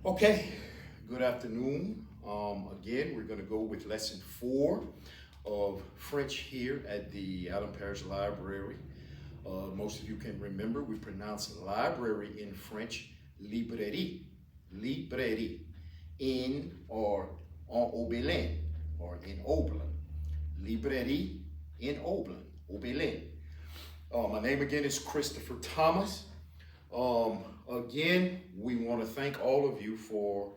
Okay, good afternoon. Again, we're going to go with lesson 4 of French here at the Allen Parish Library. Most of you can remember we pronounce library in French librairie, librairie, in or en Obelin or in Oberlin, librairie in Oberlin, Obelin. My name again is Christopher Thomas. Again, we want to thank all of you for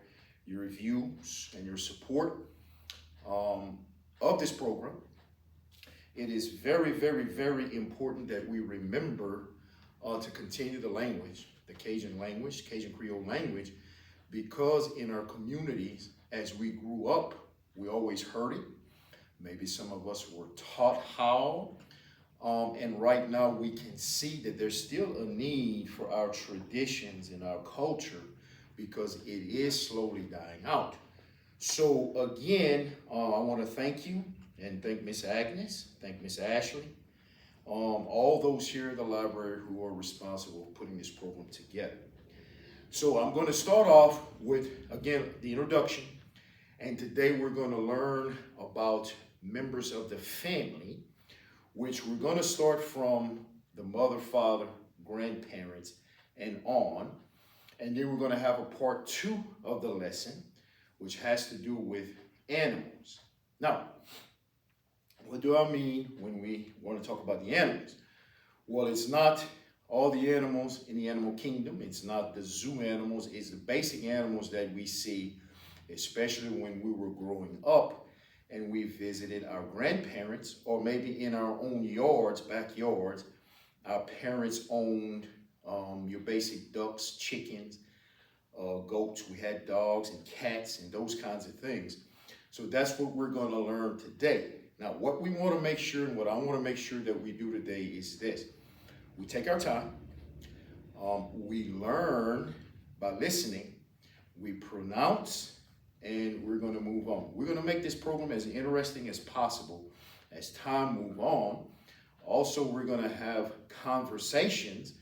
your reviews and your support of this program. It is very, very, very important that we remember to continue the language, the Cajun language, Cajun Creole language, because in our communities, as we grew up, we always heard it. Maybe some of us were taught how. And right now we can see that there's still a need for our traditions and our culture because it is slowly dying out. So again, I want to thank you and thank Miss Agnes, thank Miss Ashley, all those here at the library who are responsible for putting this program together. So I'm going to start off with, again, the introduction. And today we're going to learn about members of the family, which we're going to start from the mother, father, grandparents, and on. And then we're going to have a part 2 of the lesson, which has to do with animals. Now, what do I mean when we want to talk about the animals? Well, it's not all the animals in the animal kingdom. It's not the zoo animals. It's the basic animals that we see, especially when we were growing up and we visited our grandparents, or maybe in our own yards, backyards. Our parents owned your basic ducks, chickens, goats. We had dogs and cats and those kinds of things. So that's what we're going to learn today. Now, what we want to make sure and what I want to make sure that we do today is this. We take our time. We learn by listening. We pronounce. And we're going to move on. We're going to make this program as interesting as possible as time moves on. Also, we're going to have conversations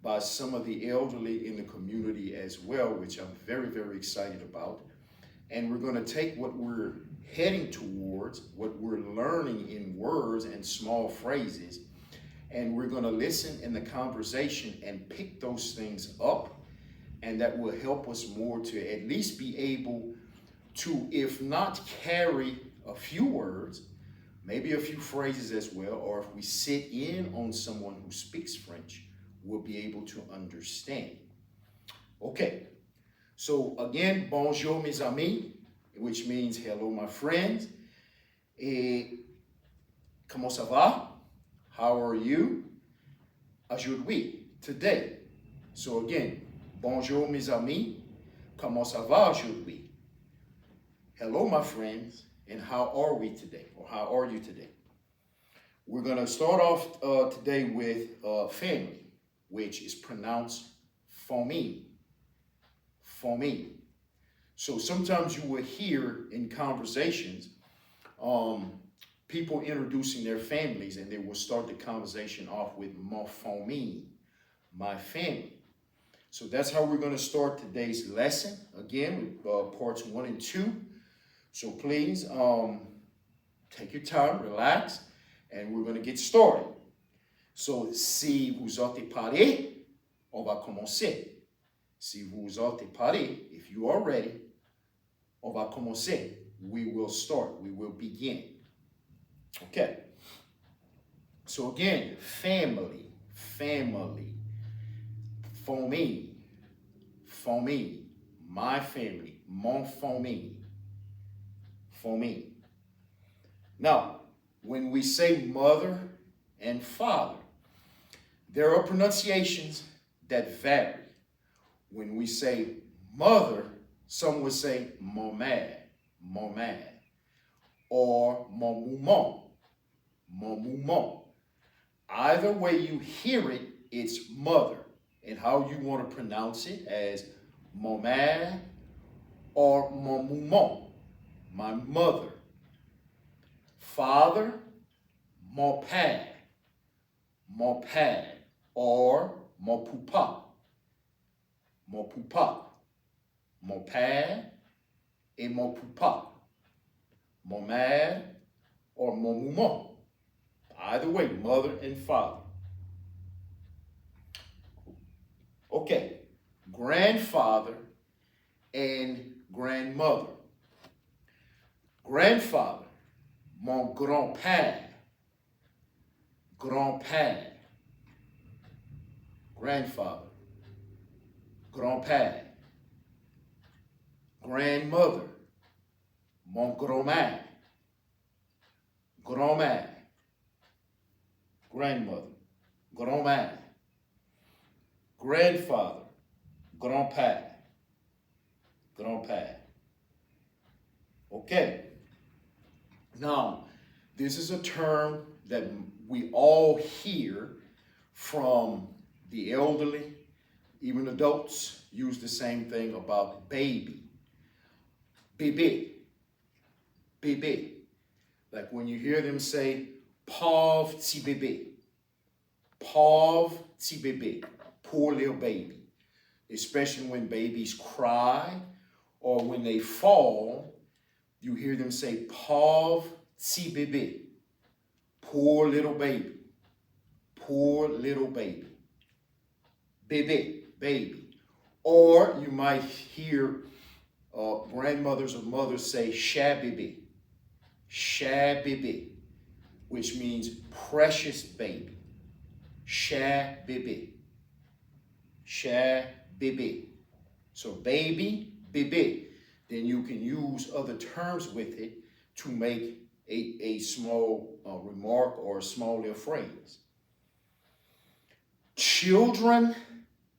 by some of the elderly in the community as well, which I'm very, very excited about. And we're going to take what we're heading towards, what we're learning in words and small phrases, and we're going to listen in the conversation and pick those things up. And that will help us more to at least be able to, if not carry a few words, maybe a few phrases as well, or if we sit in on someone who speaks French, we'll be able to understand. Okay, so again, bonjour mes amis, which means hello my friends. Et comment ça va? How are you? Aujourd'hui, today. So again, bonjour mes amis, comment ça va aujourd'hui? Hello, my friends, and how are we today? Or how are you today? We're going to start off today with family, which is pronounced famille. Famille. So sometimes you will hear in conversations people introducing their families, and they will start the conversation off with ma famille, my family. So that's how we're going to start today's lesson, again, with parts 1 and 2. So please take your time, relax, and we're going to get started. So si vous êtes prêts, on va commencer. Si vous êtes prêts, if you are ready, on va commencer. We will start. We will begin. Okay. So again, family, family, famille, famille, my family, mon famille. Famille. Now, when we say mother and father, there are pronunciations that vary. When we say mother, some would say maman, maman, or mon maman, mon maman. Either way you hear it, it's mother. And how you want to pronounce it as maman or mon maman. My mother. Father, mon pere, or mon papa, mon papa. mon père et mon papa, mon mère or mon maman. Either way, mother and father. Okay, grandfather and grandmother. Grandfather, mon grand-père, grand-père. Grandfather, grand-père. Grandmother, mon grand-mère, grand-mère. Grandmother, grand-mère. Grandfather, grand-père, grand-père. Okay. Now, this is a term that we all hear from the elderly, even adults use the same thing about baby. Bebe, bebe. Like when you hear them say, pauvre petit bébé, pauvre petit bébé, poor little baby. Especially when babies cry or when they fall, you hear them say, pauvre petit bébé, poor little baby, poor little baby. Bébé, baby. Or you might hear grandmothers or mothers say, cher bébé, which means precious baby. Cher bébé. So baby, bébé. Then you can use other terms with it to make a small remark or a small little phrase. Children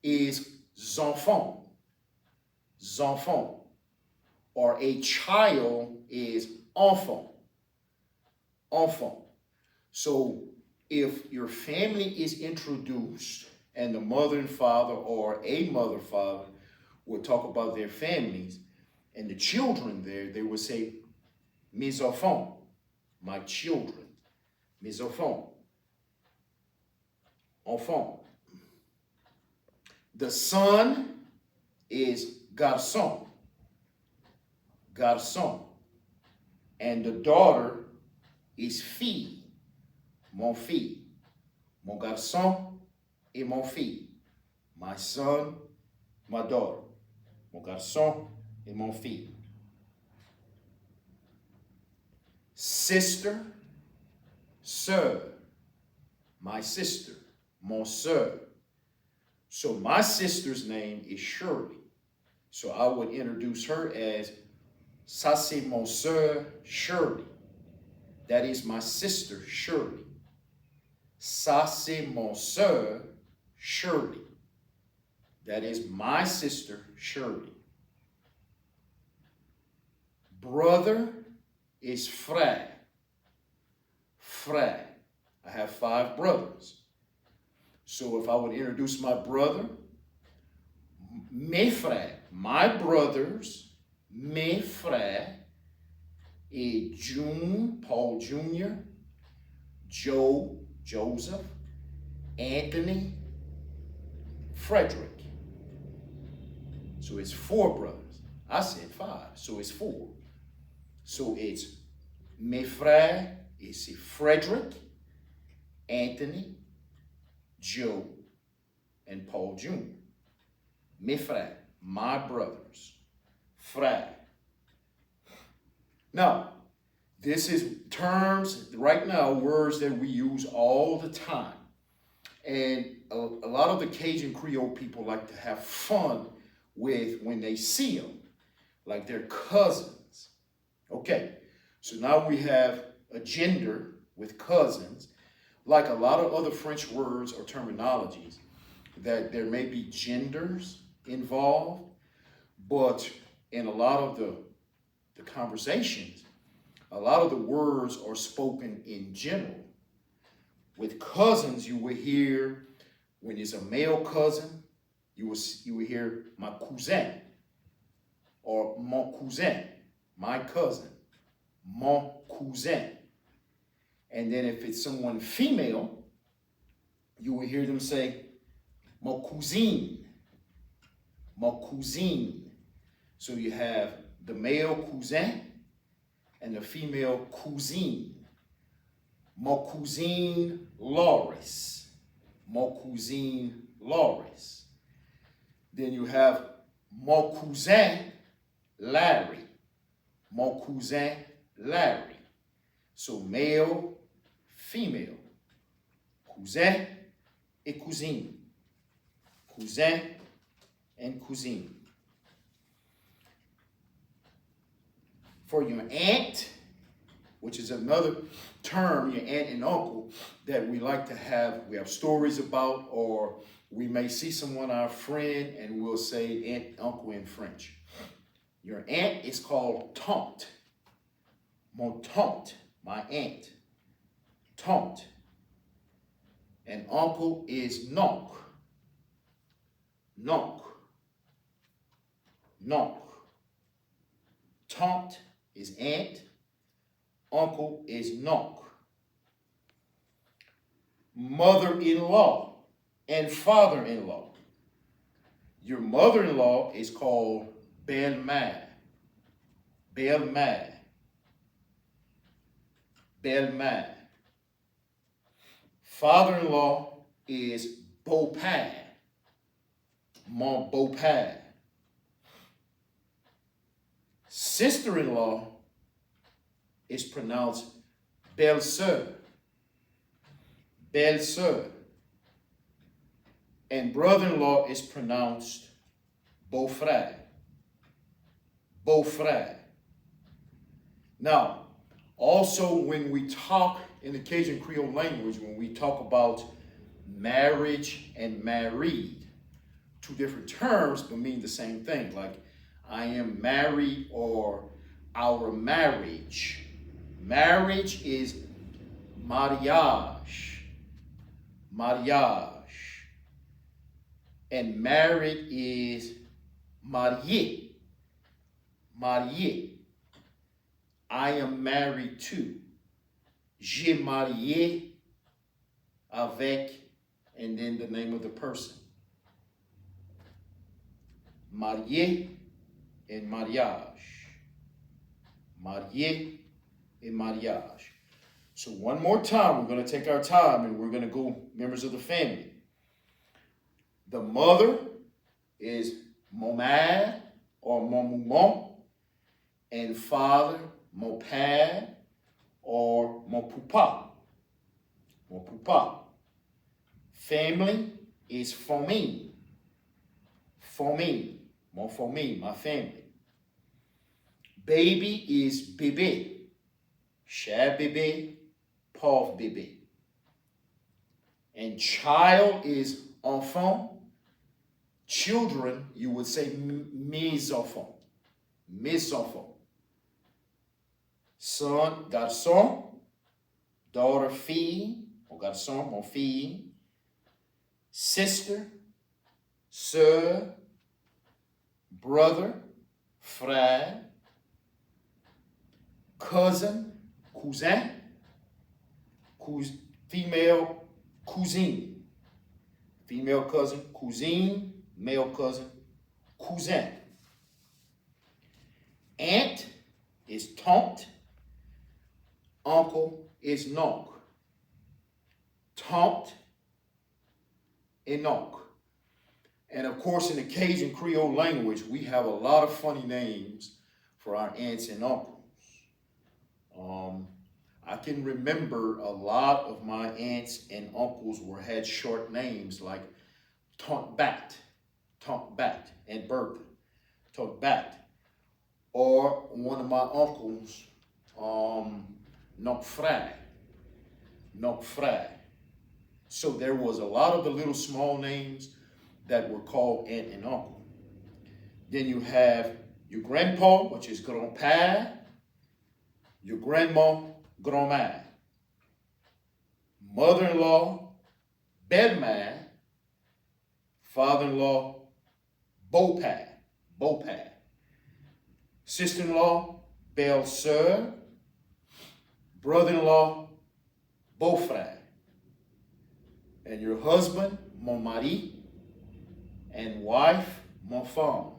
is enfant. Enfant. Or a child is enfant. Enfant. So if your family is introduced and the mother and father or a mother father will talk about their families and the children there, they would say, mes enfants, my children, mes enfants, enfant. The son is garcon, garçon, and the daughter is fille, mon fille, mon garçon et mon fille, my son, my daughter, mon garçon et mon fille. Sister, soeur, my sister, mon soeur. So my sister's name is Shirley. So I would introduce her as ça c'est mon soeur Shirley. That is my sister Shirley. Ça c'est mon soeur Shirley. That is my sister Shirley. Brother is frere. Frere. I have 5 brothers. So if I would introduce my brother, mes frères, my brothers, mes frères, et June, Paul Jr., Joe, Joseph, Anthony, Frederick. So it's 4 brothers. I said 5, so it's 4. So it's mes frères, it's Frederick, Anthony, Joe, and Paul Jr. Mes frères, my brothers, frère. Now, this is terms, right now, words that we use all the time. And a lot of the Cajun Creole people like to have fun with when they see them, like they're cousins. Okay, so now we have a gender with cousins. Like a lot of other French words or terminologies, that there may be genders involved, but in a lot of the conversations, a lot of the words are spoken in general. With cousins, you will hear, when it's a male cousin, you will hear ma cousin, or mon cousin, my cousin, mon cousin. And then if it's someone female, you will hear them say, ma cousine, ma cousine. So you have the male cousin and the female cousine. Mon cousine Loris. Mon cousine Loris. Then you have mon cousin Larry. Mon cousin Larry. So male, female. Cousin et cousine. Cousin and cousine. For your aunt, which is another term, your aunt and uncle, that we like to have, we have stories about, or we may see someone, our friend, and we'll say aunt, uncle in French. Your aunt is called tont. Mon tante, my aunt. Tont. And uncle is nonc. Nonc. Nonc. Tante is aunt. Uncle is nonc. Mother-in-law and father-in-law. Your mother-in-law is called belle-mère. Belle-mère. Belle-mère. Father-in-law is beau-père. Mon beau-père. Sister-in-law is pronounced belle-soeur. Belle-soeur. And brother-in-law is pronounced beau-frère. Beau-frère. Now, also when we talk in the Cajun Creole language, when we talk about marriage and married, two different terms but mean the same thing. Like, I am married or our marriage. Marriage is mariage. Mariage. And married is marié. Marié. I am married to. J'ai marié avec, and then the name of the person. Marié and mariage. Marié and mariage. So one more time, we're going to take our time and we're going to go members of the family. The mother is mon mère or mon maman, and father, mon père or mon papa. Mon papa. Family is famille. Famille. Mon famille, my family. Baby is bebe. Cher bebe, pauvre bebe. And child is enfant. Children, you would say mes enfants. Mes enfants. Son, garçon. Daughter, fille. Mon garçon, mon fille. Sister, soeur. Brother, frere. Cousin, cousin. Female, cousine. Female cousin, cousine. Male cousin, cousin. Aunt is tont. Uncle is nonc. Tont and nonc. And of course, in the Cajun Creole language, we have a lot of funny names for our aunts and uncles. I can remember a lot of my aunts and uncles had short names like Tont Bat, and Bertha, Tont Bat. Or one of my uncles, frere. So there was a lot of the little small names that were called aunt and uncle. Then you have your grandpa, which is grand-père, your grandma, grand-mère, mother-in-law, belle-mère, father-in-law, beau-père, sister-in-law, belle-soeur, brother-in-law, beau-frère, and your husband, mon mari, and wife, ma femme.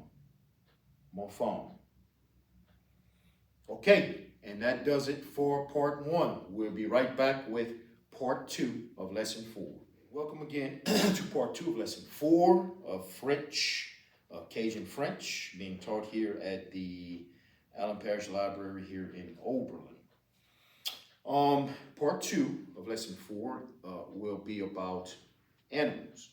enfant. Okay, and that does it for part 1. We'll be right back with part 2 of lesson 4. Welcome again to part 2 of lesson 4 of French, Cajun French, being taught here at the Allen Parish Library here in Oberlin. Part 2 of lesson 4 will be about animals.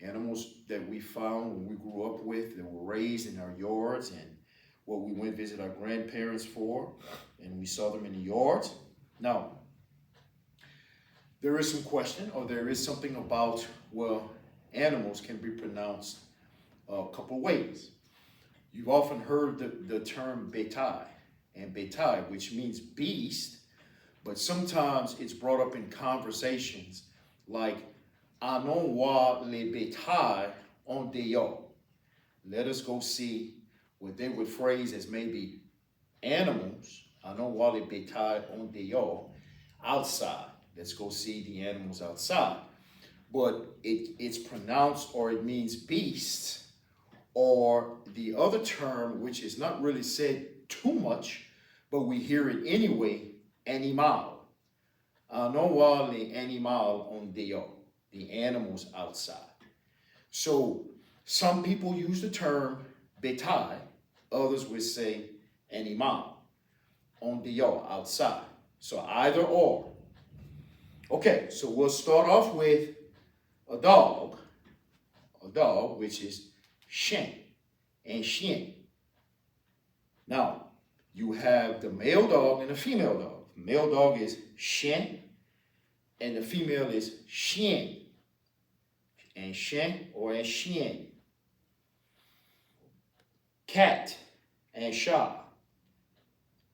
Animals that we found when we grew up with, that were raised in our yards, and what we went visit our grandparents for, and we saw them in the yards. Now, there is some question, or there is something about, well, animals can be pronounced a couple ways. You've often heard the term betaille, and betaille, which means beast, but sometimes it's brought up in conversations like, allons voir les bétails en dehors. Let us go see what they would phrase as maybe animals, allons voir les bétails en dehors, outside. Let's go see the animals outside. But it's pronounced, or it means beast, or the other term, which is not really said too much, but we hear it anyway, animal. Allons voir les animaux en dehors. The animals outside. So some people use the term betaille, others would say animal, en dehors, outside. So either or. Okay, so we'll start off with a dog, which is chien, and chien. Now, you have the male dog and the female dog. The male dog is chien, and the female is chien. Un chien or un chien. Cat, un chat.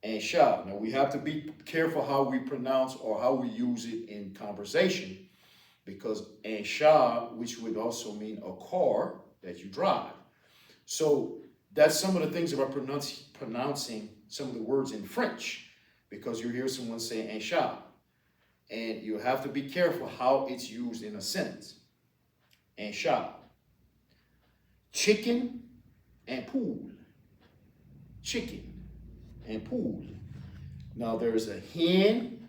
Un chat. Now we have to be careful how we pronounce or how we use it in conversation, because un chat, which would also mean a car that you drive. So that's some of the things about pronouncing some of the words in French, because you hear someone say un chat, and you have to be careful how it's used in a sentence. Un chat. Chicken and poule. Chicken and poule. Now there's a hen,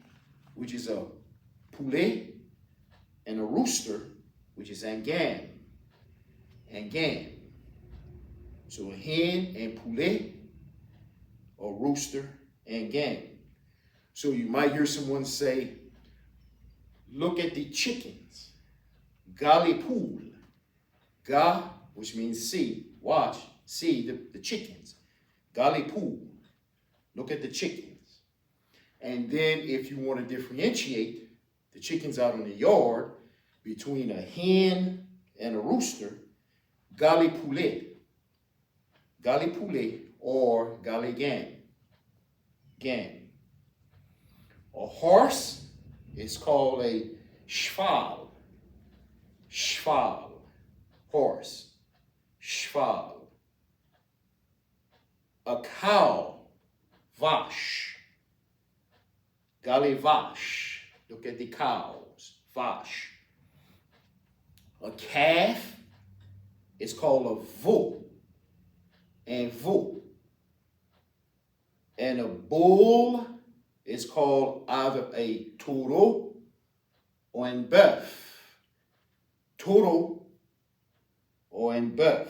which is a poulet, and a rooster, which is un gaime. Un gaime. So a hen and poulet, a rooster and gaime. So you might hear someone say, look at the chickens. Regarde les poules. Ga, which means see, watch, see the chickens. Regarde les poules. Look at the chickens. And then if you want to differentiate the chickens out in the yard between a hen and a rooster, regarde les poulets. Regarde les poulets, or regarde les gaime. Gaime. A horse is called a cheval. Cheval, horse, cheval. A cow, vash. Gale vash. Look at the cows, vash. A calf is called a veau, and veau. And a bull is called either a taureau or un beaf. Taureau or un beaf.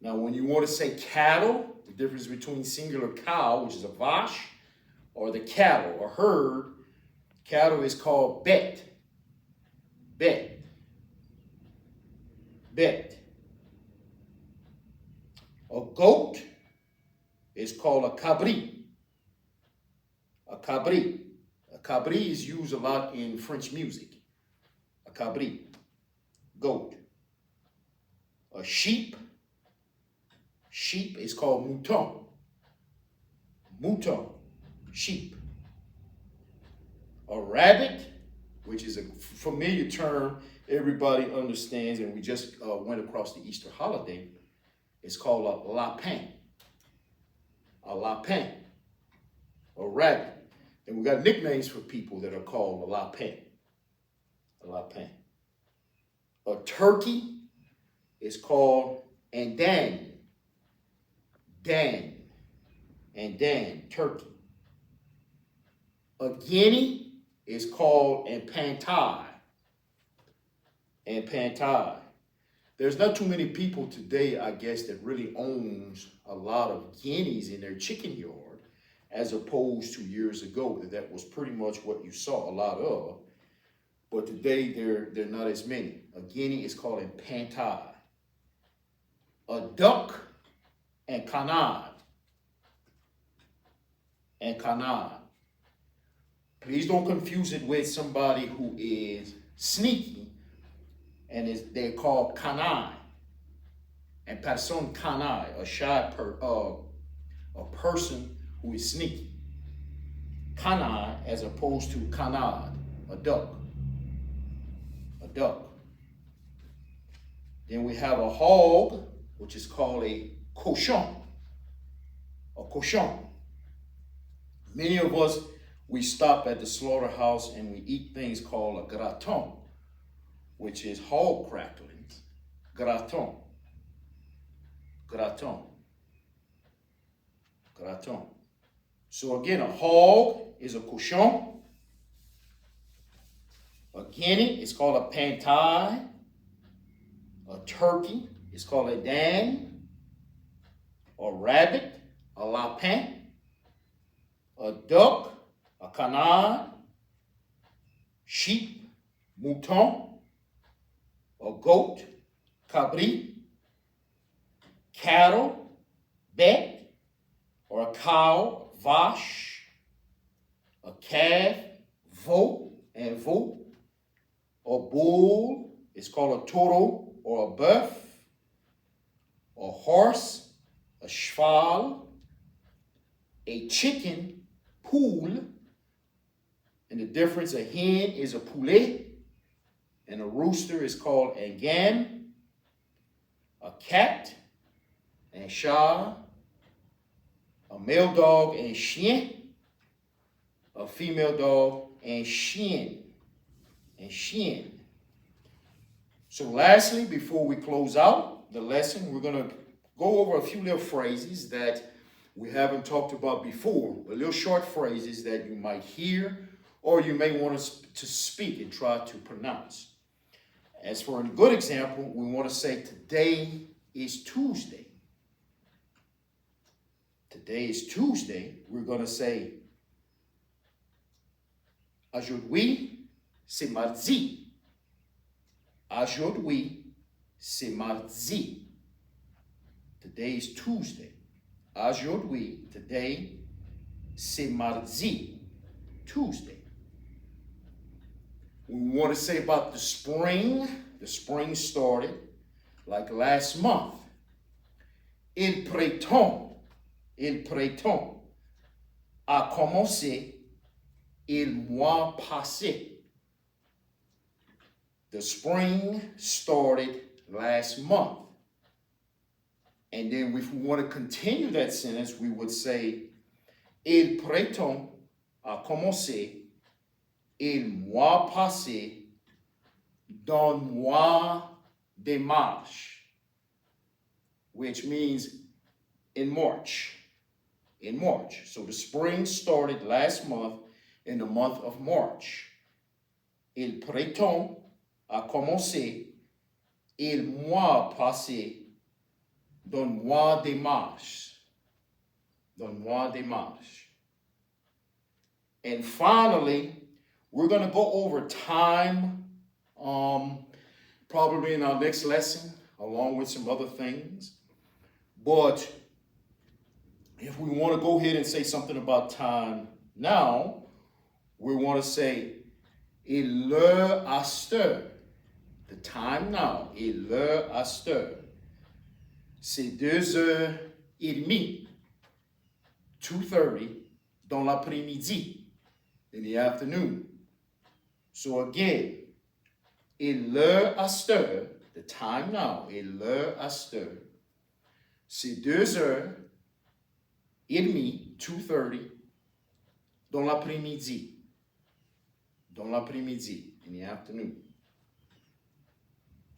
Now, when you want to say cattle, the difference between singular cow, which is a vash, or the cattle, or herd, cattle is called bête. Bête. Bête. A goat is called a cabri. A cabri. A cabri is used a lot in French music. A cabri, goat. A sheep is called mouton. Mouton, sheep. A rabbit, which is a familiar term everybody understands, and we just went across the Easter holiday, is called a lapin. A lapin, a rabbit. And we got nicknames for people that are called a lapin. A lapin. A turkey is called un dinde. Dan, and Dan, turkey. A guinea is called an pantai. And pantai. There's not too many people today, I guess, that really owns a lot of guineas in their chicken yard, as opposed to years ago. That was pretty much what you saw a lot of. But today, they're not as many. A guinea is called a pantai. A duck and canard. And canard. Please don't confuse it with somebody who is sneaky, and they're called canard. And person canard, a person who is sneaky. Canard as opposed to canard, a duck. A duck. Then we have a hog, which is called a cochon. A cochon. Many of us, we stop at the slaughterhouse and we eat things called a gratin, which is hog cracklings. Gratin. Gratin. Gratin. So again, a hog is a cochon. A guinea is called a pantai. A turkey is called a dan. A rabbit, a lapin. A duck, a canard. Sheep, mouton. A goat, cabri. Cattle, bebe, or a cow, vash. A calf, veau, and veau. A bull is called a taureau or a beaf. A horse, a cheval. A chicken, poule. And the difference, a hen is a poulet. And a rooster is called a gaime. A cat and chat. A male dog and chien. A female dog and chien. And chien. So lastly, before we close out the lesson, we're going to go over a few little phrases that we haven't talked about before. A little short phrases that you might hear or you may want to speak and try to pronounce. As for a good example, we want to say today is Tuesday. Today is Tuesday. We're going to say aujourd'hui, c'est mardi. Aujourd'hui, c'est mardi. Today is Tuesday. Aujourd'hui, today, c'est mardi. Tuesday. We want to say about the spring. The spring started like last month. Il printemps a commencé il mois passé. The spring started last month. And then if we want to continue that sentence, we would say il printemps a commencé il mois passé dans mois de mars, which means in March. In March. So the spring started last month in the month of March. Il printemps a commencé il mois passé dans mois de mars. Dans mois de mars. And finally, we're going to go over time, probably in our next lesson, along with some other things. But if we want to go ahead and say something about time now, we want to say, il l'heure à cette heure. The time now, il l'heure à cette heure. C'est 2h30, 2:30 dans l'après-midi, in the afternoon. So again, il l'heure à cette heure, the time now, il l'heure à cette heure. C'est 2h30, 2:30 dans l'après-midi. Dans l'après-midi, in the afternoon.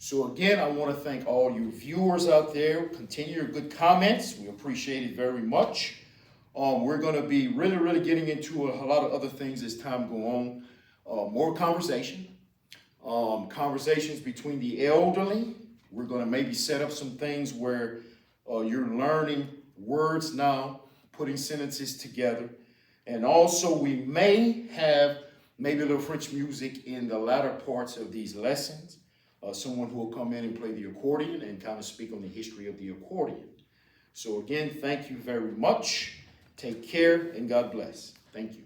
So again, I want to thank all you viewers out there. Continue your good comments. We appreciate it very much. We're going to be really getting into a lot of other things as time go on. More conversation. Conversations between the elderly. We're going to maybe set up some things where you're learning words now, putting sentences together. And also we may have maybe a little French music in the latter parts of these lessons. Someone who will come in and play the accordion and kind of speak on the history of the accordion. So again, thank you very much. Take care and God bless. Thank you.